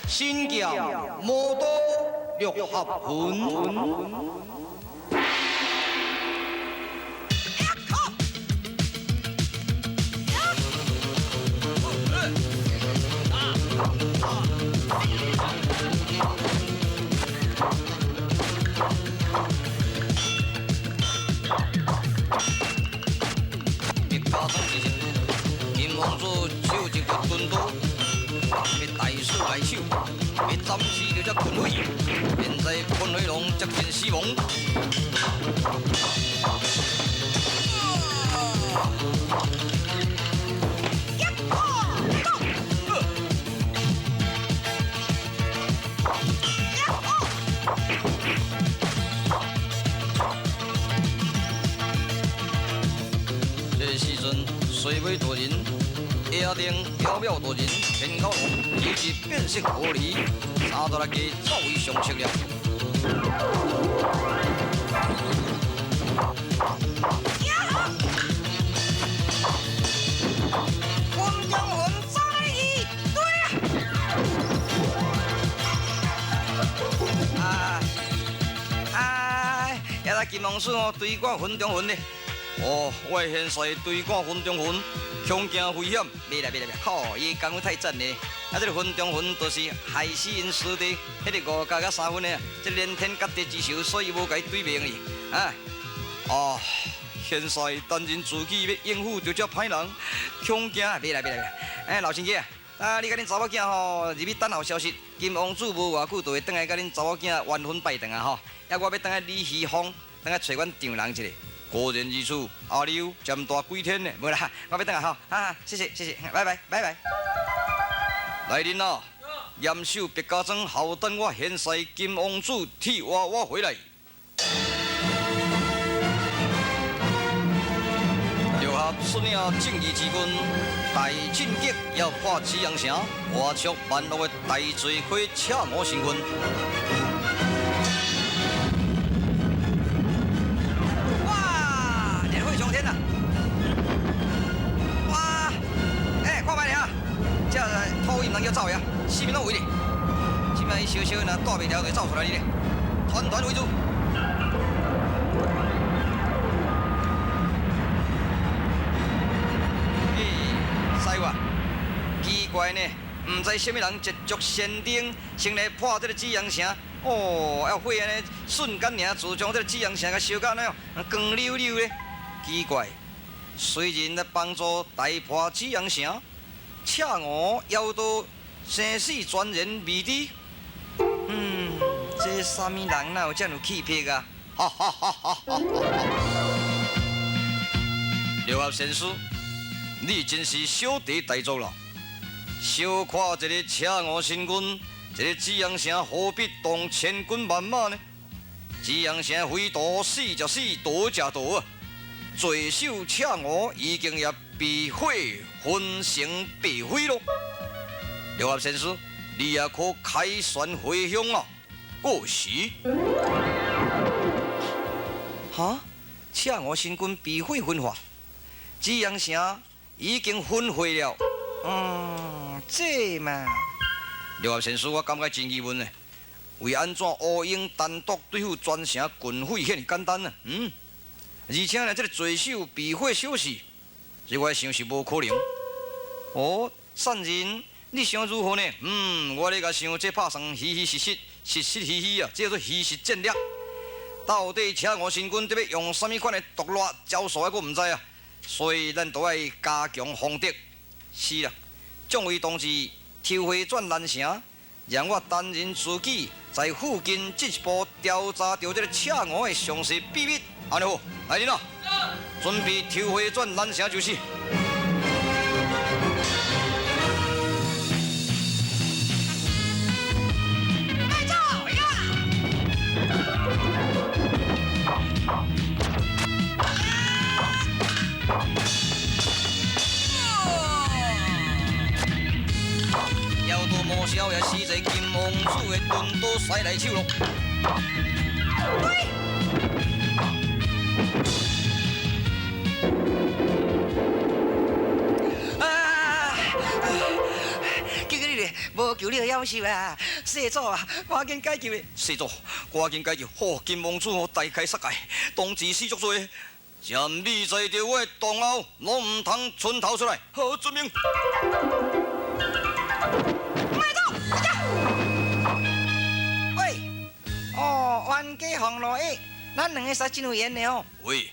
新教魔都六合魂。一家中之人，金王子手一个盾刀。 要大手来手，要暂时就只困回，现在困回龙接近死亡。这个时阵，水尾大人。 野丁缥缈多人，天高龙以及变色狐狸，36家早已上车了。混将混在一堆也来金龙寺哦，对挂混中混呢。哦，我现在对挂混中混。 恐惊危险，别来，吼！伊功夫太赞呢。啊，这个分中分都是害死因师弟，迄个5加3分的，这连天甲地之仇，所以无甲伊对命哩。啊，哦，现在单人自己要应付就遮歹人，恐惊别来。哎，老亲家，啊，你甲恁查某囝吼，入去等候消息，金王子无偌久就会倒来甲恁查某囝完婚拜堂啊吼。啊，我要等下李希芳，等下找阮丈人一个。 果然如此，阿刘占大几天呢？无啦，我要等下吼，谢谢，拜拜。来人啊！严守别家庄，好等我现世金王子替我回来。六合率领正义之军，大进击要破紫阳城，画出万恶的大罪魁赤魔神君。 上天呐！哇！哎，看卖了，这土伊唔通叫走呀，四面拢围哩。即摆伊小小若带袂牢，就走出来哩咧，团围住。咦，师傅，奇怪呢，唔知什么人捷足先丁，先来破这个紫阳城。哦，要火安尼瞬间尔，就将这个紫阳城甲烧到那样光溜溜咧。 奇怪，虽然来帮助大破紫阳城，赤狐妖道生死全然未知。这啥物人哪有这样气魄啊？哈哈哈哈哈！六合先师，你真是小弟大作了。小看一个赤狐神君，一个紫阳城何必动千军万马呢？紫阳城非夺死就死，夺就夺啊！ 罪首赤狐已经也被火焚成白灰咯。六合先师，你也可开船回乡啊！过时。哈，赤狐神君被火焚化，紫阳城已经焚毁了。这嘛，六合先师，我感觉真疑问呢。为安怎乌鹰单独对付全城军匪，遐尔简单呢？而且呢，这个罪首被火烧死，这我想是无可能。哦，善人，你想如何呢？我咧甲想，这拍算虚虚实实，实实虚虚啊，这叫做虚实战略。到底车我新军得要用什么款的毒辣招数，我唔知啊。所以咱都要加强防敌。是啦，众位同志，抽回转南城，让我单人自己在附近进一步调查到这个车我的详细秘密。安尼好，来人啊！准备抽回转南城就是。莫笑也是在金王子的盾刀塞来手咯。对。叫你咧，无求你的要求啊，施主啊，赶紧解救咧。施主，赶紧解救！好，金王子大开杀戒，当时死足多，暂米在着我的洞后，拢唔通伸头出来。好，遵命。冤家防路诶，咱两个使真有缘的哦。喂，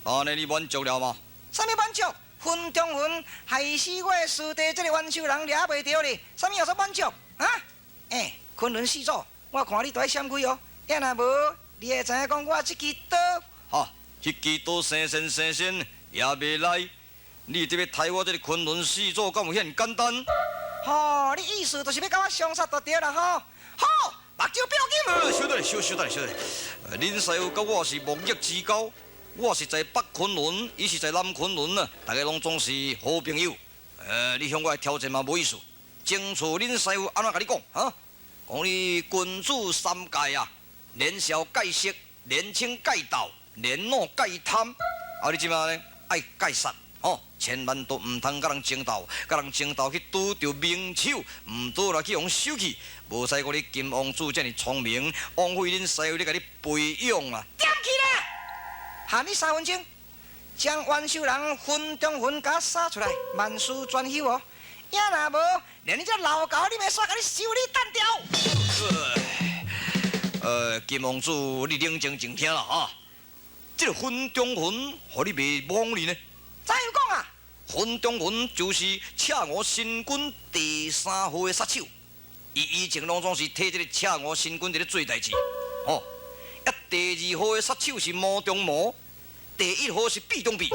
安尼你满足了吗？啥物满足？分中分，害死我的师弟，这个冤仇人抓袂着哩。啥物叫做满足？啊？昆仑四祖，我看你都爱闪开哦。要若无，你会知影讲我这支刀。哈，迄支刀生生也袂来。你这要杀我这个昆仑四祖，敢有遐简单？吼，你意思就是要甲我相杀就对啦吼。好。目睭标金。小等。恁师傅甲我是木叶之交，我是在北昆仑，伊是在南昆仑啊，大家拢总是好朋友。你向我的挑战嘛无意思。清楚恁师傅安怎甲你讲啊？讲你君子三戒啊，年少戒色，年轻戒盗，年老戒贪。啊，你即马呢爱戒杀。哦，千万都唔通甲人争斗，甲人争斗去拄着名手，唔倒来去用手去，无使讲你金王子这么聪明，枉费恁师傅咧甲你培养啊！点去啦！限你3分钟，将冤仇人分中分甲杀出来，万事专休哦。要若无，连你这老狗，你袂煞甲你修理单掉。金王子，你冷静静听啦啊！这个分中分，互你袂妄念呢？怎样讲啊？分中分就是赤我新军第3号的杀手，伊以前拢总是替这个赤我新军伫咧做代志。哦，第2号的杀手是魔中魔，第1号是壁中壁。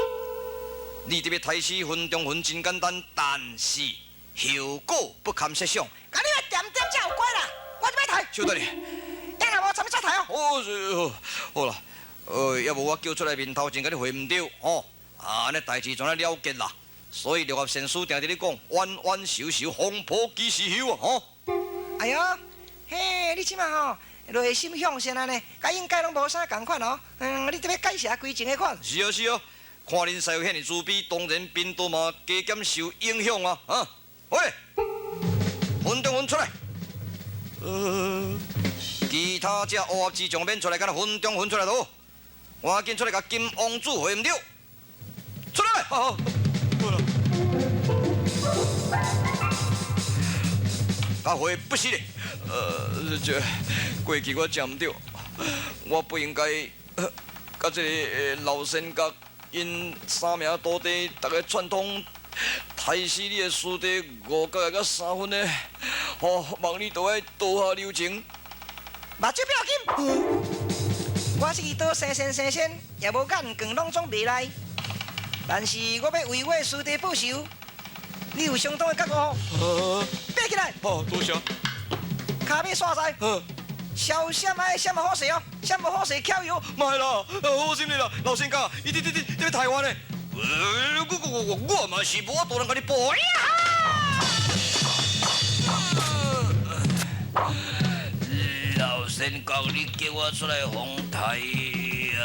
你这要开始分中分真简单，但是后果不堪设想。啊，你要点才有乖啦，我就要抬。小弟，要若无怎么才抬哦？好啦，要无我叫出来面头前，甲你会唔对哦。安尼代志全了结啦，所以六合先师定伫咧讲，冤冤仇仇，风波几时休啊？吼！哎哟，嘿，你即马吼内心向善安尼，甲应该拢无啥共款哦。你特别改写规情的款。是啊，看恁师傅遐尼自卑，当然兵多嘛加减受影响啊。啊，喂，分中分出来。其他只乌合之众免出来，敢若分中分出来都好。赶紧出来，甲金王子会唔对？出来！好，好了。阿辉不是的，这过去我讲唔对，我不应该甲这个老仙甲因三名徒弟，大家串通害死你的师弟5角甲3分的，望你都爱多下留情。目睭不要紧，我这支刀生，也无敢光拢总袂来。但是我要为我师弟报仇，你有相当的觉悟哦。爬起来！多谢。骹要刷在。小闪爱闪无好势哦，闪无好势翘油。卖啦，好心你啦，老仙家，你要台湾的。我嘛是无多人甲你报呀！老仙家，你叫我出来防台啊！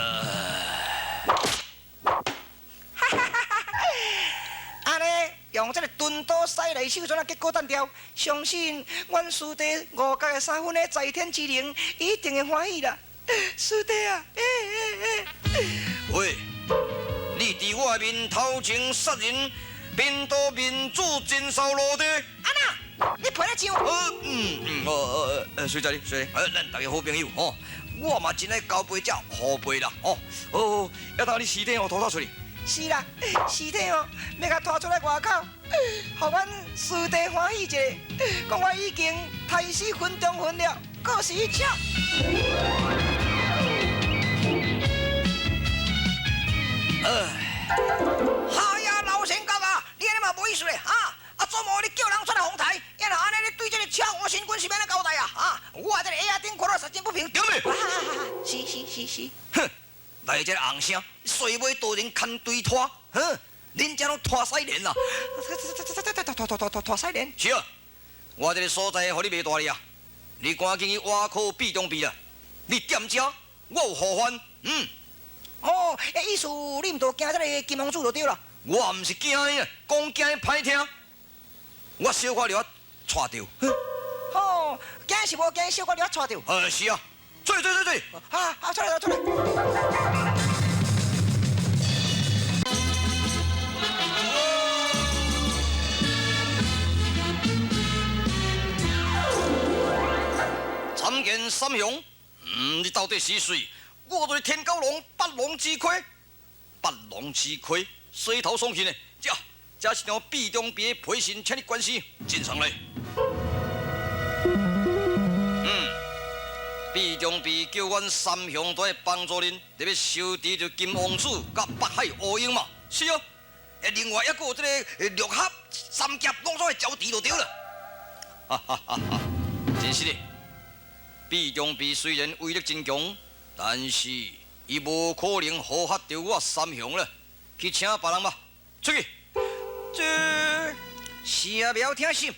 安尼用这个钝刀塞来手，怎啊结果单调？相信阮师弟5角的3分的在天之灵一定会欢喜啦。师弟啊，喂，你伫我的面头前杀人，边都民主真扫落地。安娜，你陪得上？随在你，随，咱大家好朋友哦。我嘛真爱交陪者好陪啦哦。要当你尸体哦拖出去。是啦，尸体哦要甲拖出来外口，互阮师弟欢喜一下，讲我已经杀死分中分了，告辞一笑。哎呀，老仙公啊，你安尼嘛无意思嘞啊！做梦你叫人出来红台，要若安尼你对这个超我新军是要安怎交代啊？我这个下下顶看到实真不平。对没？是。哼，来这个红声，水尾多人牵对拖，哼，恁这拢拖西连啦。拖西连。是啊，我这个所在互你袂大哩啊，你赶紧去挖口避中避啦。你踮遮，我有后患。哦，意思你唔着惊这个金王子就对了。我唔是惊伊啊，讲惊伊歹听。我小可了带着。哦，惊是无惊，小可了带着。是啊，追！出来。参见三雄，你到底是谁？我就是天高龙，八龙之魁。八龙之魁，水头送信的，这是让毕中毕的陪审请你关系，进上来。毕中毕叫阮三兄弟帮助恁，特别收治着金王子甲北海乌鹰嘛，是哦。另外还佫有这个六合三甲，拢总会交治就对了。真是的。毕中毕虽然威力真强，但是伊无可能好吓着我三兄了。去请别人吧，出去。这是啊，不要听心。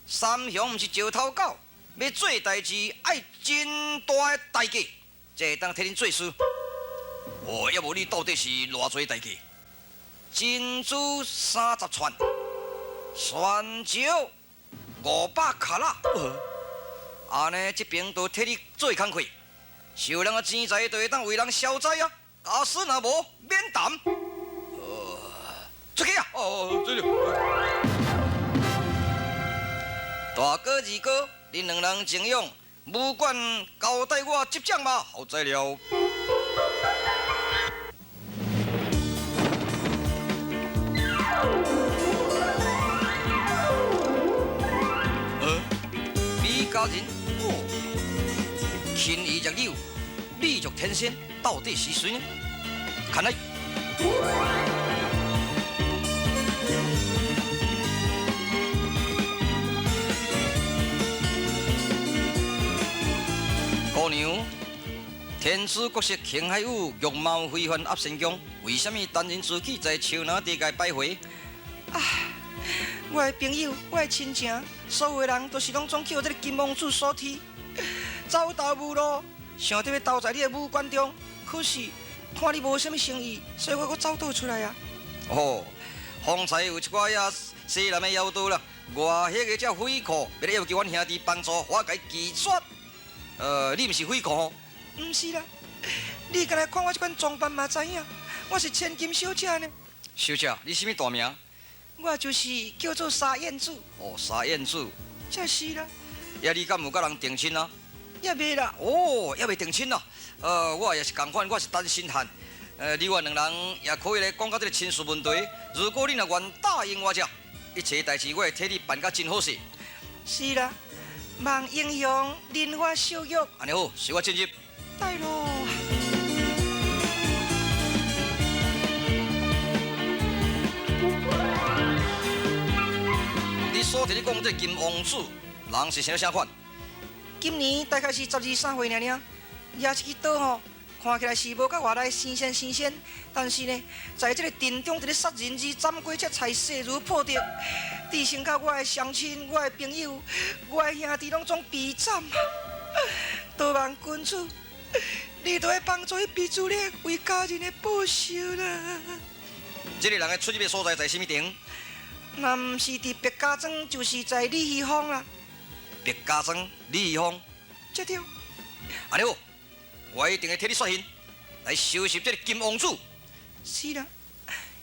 三兄毋是石头狗，要做代志爱真大的代价，才会当替恁做事。要无你到底是偌济代价？珍珠30串，泉石500卡拉。安尼这边都替你做工课，收人的钱财就会当为人消灾啊。假使若无，免谈。出去啊！这里。大哥、二哥，恁两人请用，武馆交代我接掌吧。好在了。李家人，青衣玉柳，美若天仙，到底是谁呢？看来。姑娘，天子国色卿海宇，玉貌非凡压神强，为什么单人自己在树林地界徘徊？我的朋友，我的亲情，所有的人都是拢总叫这个金王子所替，走投无路，想着要投在你的武馆中，可是看你无什么诚意，所以我走倒出来啊。方才有一寡呀西南的妖道啦，外迄个叫匪寇，要来要求阮兄弟帮助，我甲伊击杀。你毋是匪寇吼？毋是啦，你敢来看我这款装扮嘛知影，我是千金小姐呢。小姐，你什么大名？我就是叫做沙燕子。沙燕子，这是啦。你敢有甲人定亲啊？也未啦。也未定亲啦。我也是共款，我是单身汉。你我两人也可以来讲到这个亲事问题。如果你若愿答应我，一切代志我会替你办甲真好势。是啦。望英雄令我受辱。安尼好，随我进入。对咯。你所提你讲这金王子，人是啥款？今年大概是12、13岁尔，也是去岛吼，看起来是无甲外来新鲜，但是呢，在这个阵中，伫咧杀人之斩鬼才才势如破竹。只剩下我的乡亲、我的朋友、我的兄弟，拢总被斩。多望君主，你都要帮助伊逼出咧为家人的报仇啦。这个人的出入的所在在什么町？若唔是伫白家庄，就是在李希芳啦。白家庄、李希芳，这对。安尼好，我一定会替你率先来收拾这个金王子。是啦，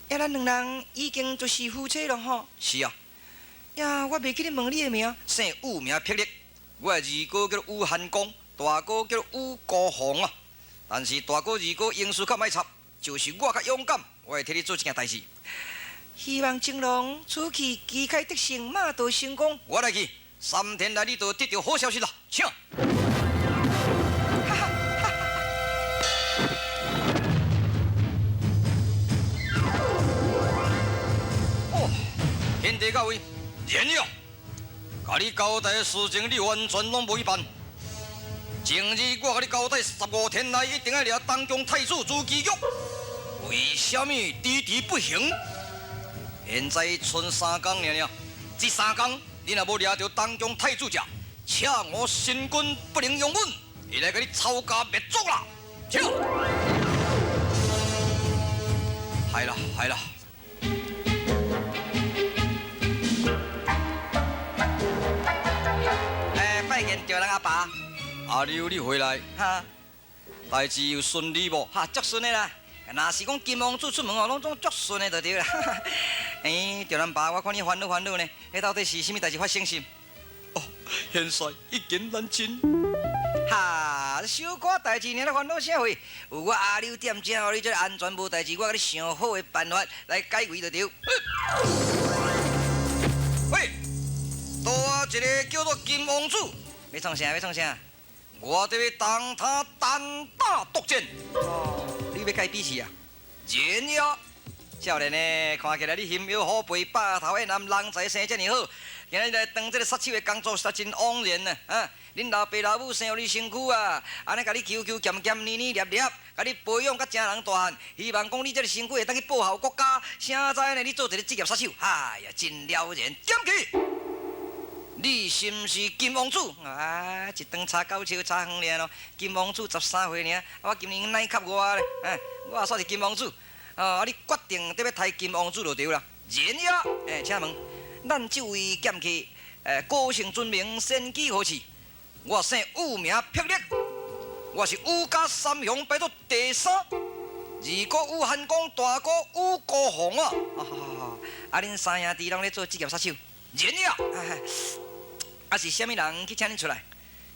呀，咱两人已经就是夫妻了吼。是啊，呀，我袂记咧问你的名，姓武名霹雳，我的二哥叫武汉公，大哥叫武高雄啊。但是大哥、二哥英术较歹插，就是我较勇敢，我会替你做一件代志。希望青龙此去旗开得胜，马到成功。我来去，3天内你就得到好消息啦，请。哦，天地到位，然了，甲你交代的事情你完全拢无去办。前日我甲你交代，15天内一定要掠东宫太子朱祁钰，为什么迟迟不行？现在剩3天尔，这3天你若无掠到东宫太子者，请我新军不能容忍，会来甲你抄家灭族啦！请。系啦，系啦。拜见着人阿爸。阿刘，你回来，哈代志有顺利无？哈，足顺的啦。若是讲金王子出门哦，拢总足顺的就对啦。着咱爸，我看你烦恼烦恼呢，迄到底是啥物代志发生是？哦，现在已经难尽。哈，小可代志，你咧烦恼啥货？有我阿刘点正互你这安全无代志，我甲你想好的办法来解决就对。喂，多一个叫做金王子，要创啥？要创啥？我得要当他单打独战。哦，你要改比试啊？然呀，少年呢，看起来你心有好背，把头的男人才生遮尔好。今日来当这个杀手的工作，实在真枉然啊！啊，恁老爸老母生互你辛苦啊，安尼甲你求求咸咸黏黏捏捏，甲你培养甲成人大汉，希望讲你这个辛苦会当去报效国家。现在呢，你做一个职业杀手，哎呀，真了然。点去！你是毋是金王子？啊，一顿差9笑差远了咯。金王子13岁尔，我今年乃给我咧，我也算是金王子。啊，你决定得要抬金王子就对啦。然呀，请问，咱这位剑客，个性尊名，身居何处？我姓武名霹雳，我是武家三兄排到第3，二哥武汉公，大哥武高雄啊。啊，恁三兄弟拢咧做职业杀手。然呀，啊是虾米人去请恁出来？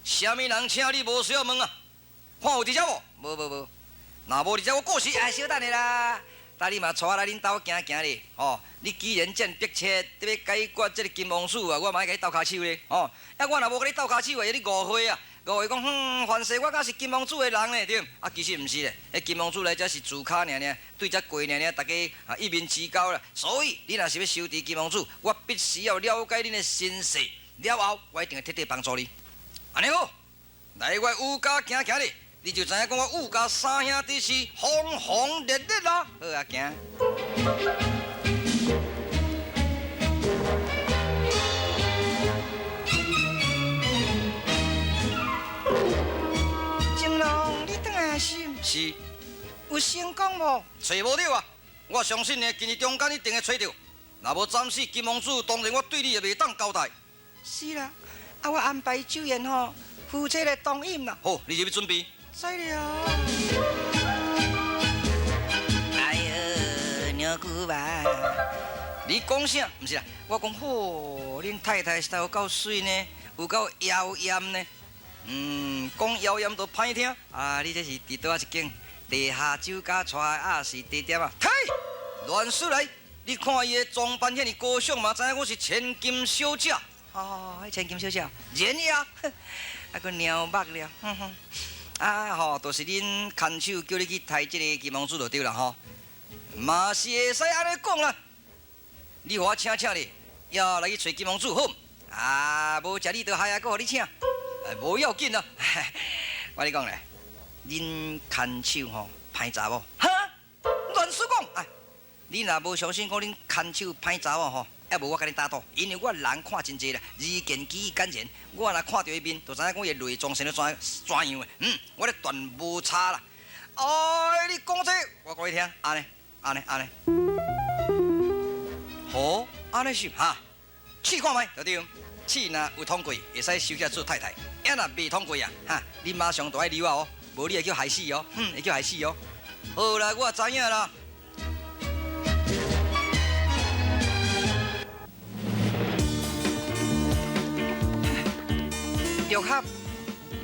虾米人请你无需要问啊？看有伫遮无？无。若无伫遮我过世。哎，小等下啦，等你嘛带来恁兜行行咧。哦，你既然这样迫切，得要解决这个金王子啊，我嘛要甲你斗骹手咧。哦，我若无甲你斗骹手，你误会啊！误会讲，凡事我敢是金王子的人呢，对？啊，其实毋是咧，迄金王子来只是自卡尔，对只过尔，大家一面之交啦。所以你若是要收治金王子，我必须要了解恁的身世，了后我一定会彻底帮助你。安尼好，来我武家行行咧，你就知影讲我武家三兄弟是轰轰烈烈啦。好啊，行。金龙，你倒来是？是，有成功无？找无着啊！我相信呢，今日中间一定会找着。若无暂时金王子，当然我对你也袂当交代。是啦，啊，我安排酒宴吼，夫妻来同饮啦。好，你就要准备。知了。哎呦，牛骨吧！你讲啥？毋是啦，我讲好，恁太太实在有够水呢，有够妖艳呢。讲谣言都歹听。啊，你这是伫倒一间地下酒家带啊，是地点啊？嘿，乱说来！你看伊的装扮遐尼高尚嘛，知影我是千金小姐。哦，迄千金小姐，然呀，啊，佮鸟目了，啊吼，就是恁看守叫你去抬这个金王子就对啦吼。嘛是会使安尼讲啦。你互我请你，要来去找金王子好？啊，无食你倒害啊，佮互你请。无要紧啊。我跟你讲咧，恁看守吼歹查某，哈，乱说讲。哎，你若无相信讲恁看守歹查某吼，要无我甲你打赌，因为我人看真济啦，日见机敢言，我若看到伊面，就知影讲伊内脏生得怎样的。我咧断无差啦。哎，你讲这，我讲你听，安尼。好，安尼是哈，试看觅，就对。试若有通过，会使收起来做太太；要若未通过啊，哈，你马上就爱留哦，无你会叫害死哦，会叫害死哦。好啦，我知影啦。六合、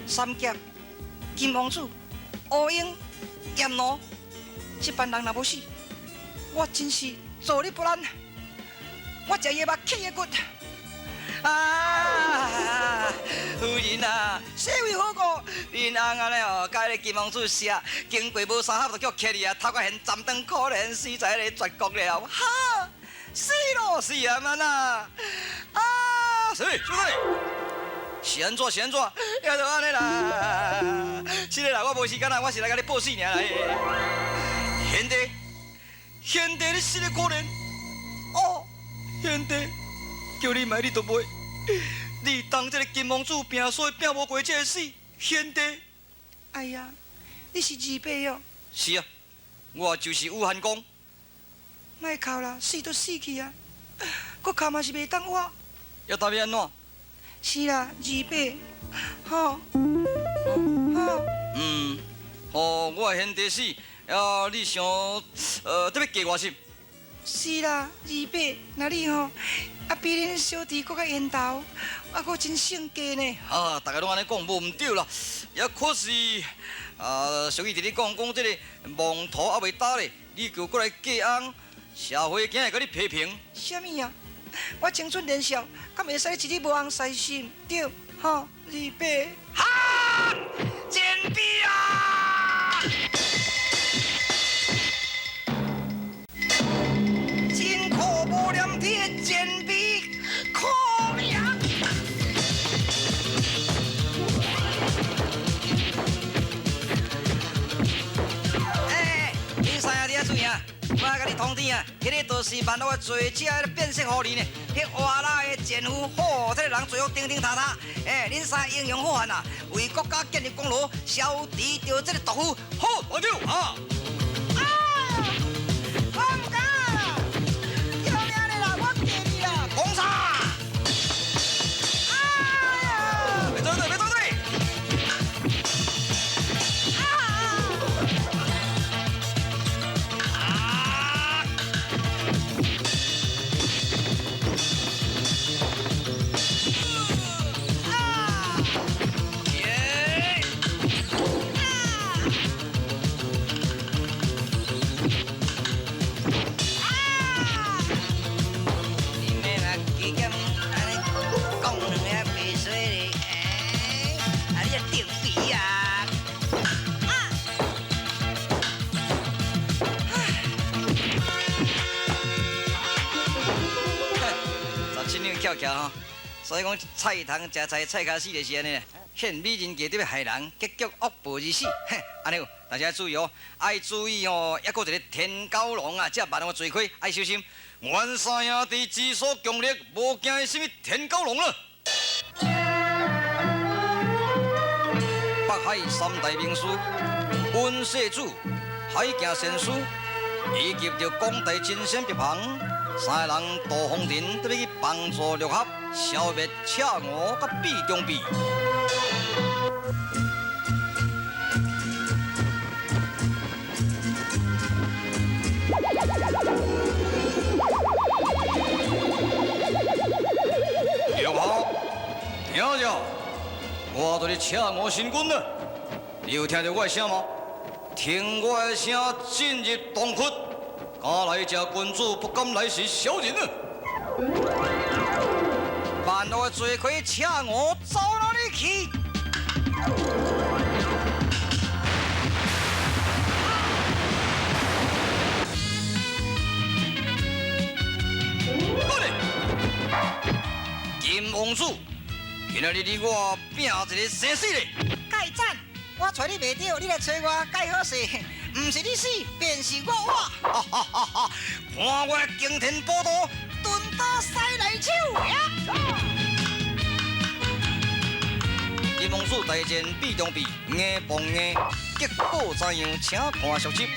三甲、金王子、乌鹰、阎罗，这班人若无死，我真是坐立不安。我食夜目起夜骨。啊，夫人啊，社会好过，恁翁安尼哦，甲迄个金王子写，经过无三合就叫乞你啊，头壳现站长可怜死在迄个绝国了，哈，死咯死啊man啊！啊，是兄弟，是安怎是安怎？也就安尼啦。这个啦，我无时间啦，我是来甲你报喜尔啦。贤弟，贤弟，你死得可怜。哦，贤弟，叫你买你都袂。你当这个金王子拼，所以拼无过这个死，贤弟。哎呀，你是二伯哦？是啊，我就是武汉公。莫哭啦，死都死去啊，搁哭嘛是袂当活。要答要安怎？是啦，二伯，吼，我的兄弟死，你想，得要加我心？是啦，二伯，那你吼，比恁小弟搁较缘投，搁真性格呢。大家拢安尼讲，无毋对啦，也可是，俗语伫咧讲这个蒙头还未打咧，你就过来嫁翁，社会竟会甲你批评？什么啊？我青春年少，敢会使一日无红晒心？对，吼，二伯。哈！贱婢啊！真可无良体的贱婢，可怜！你三兄弟啊注意啊！我甲你通知啊，迄个都是万恶的罪，只要变色互你呢。迄活拉的奸夫，嚯，这个人罪恶顶顶塌塌。恁三英雄好汉啊，为国家建立功劳，消除掉这个毒妇。好，我就啊！我唔敢啊！救命的啦，我给你啦！讲啥？别走队，别走队！巧吼，所以讲菜汤食菜，菜卡死就是安尼啦。献美人计得要害人，结局恶报而死。安尼有，大家注意哦，爱注意哦。还佫一个天狗龙啊，这万恶罪魁，爱小心。阮三兄弟自所强烈，无惊什么天狗龙了。北海三大名士，温世祖、海镜仙师，以及着广大金仙别旁。三个人渡风尘，得要去帮助六合，消灭赤狐甲毕中弼。六合，听着，我就是赤狐神君了。你有听到我的声吗？听我的声，进入洞窟。敢来这君主，不敢来是小人啊！万恶的罪魁赤狐，走哪里去？金王子，今仔日你我拼一个生死嘞！盖赞，我找你袂到，你来找我，盖好势。不是你死，便是我活。哈哈哈哈！看我惊天宝刀，顿打西来手呀！金王子大战毕中弼，硬碰硬，结果怎样？请看续集。